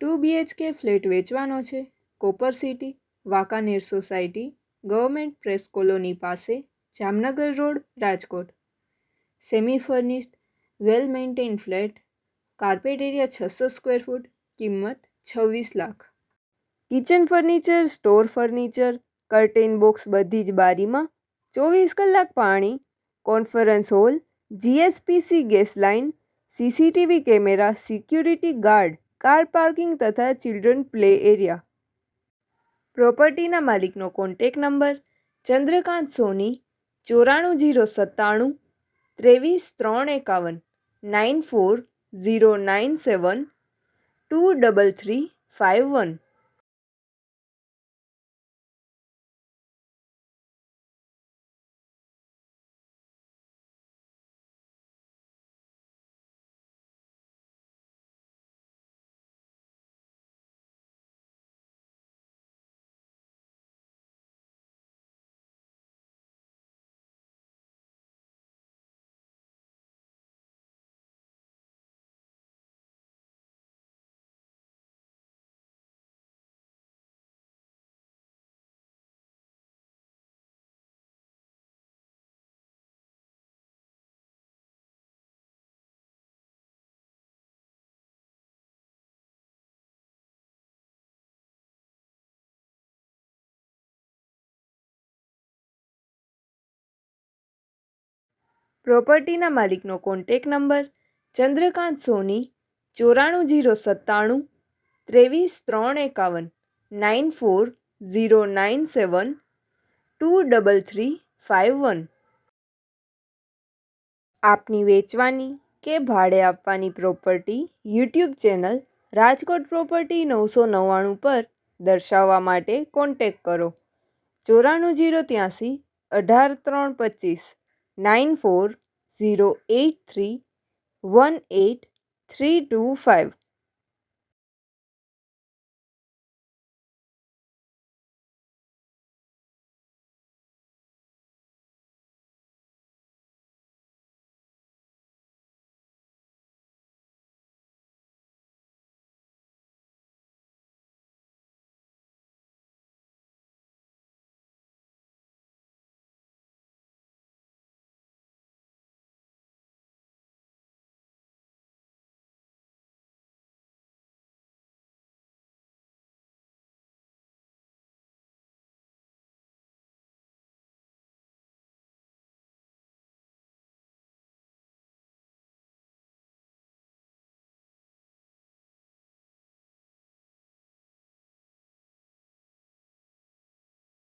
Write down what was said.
2 BHK flat વેચવાનો છે. Copper City, Wankaner society, government press colony પાસે, Jamnagar road, Rajkot. Semi furnished, well maintain flat, carpet area 600 square foot, કિંમત 26 lakh. Kitchen furniture, store furniture, curtain box બધી જ બારીમાં, 24 કલાક પાણી, conference hall, GSPC gas line, CCTV camera, security guard, car parking તથા children play area. પ્રોપર્ટીના માલિકનો કોન્ટેક નંબર ચંદ્રકાંત સોની 94 097 23 351 94 097 23351. પ્રોપર્ટીના માલિકનો કોન્ટેક નંબર ચંદ્રકાંત સોની 94 097 23 351 94 097 23351. આપની વેચવાની કે ભાડે આપવાની property YouTube channel Rajkot property 999 પર દર્શાવવા માટે કોન્ટેક કરો. 94 083 18 325 94 083 18 325.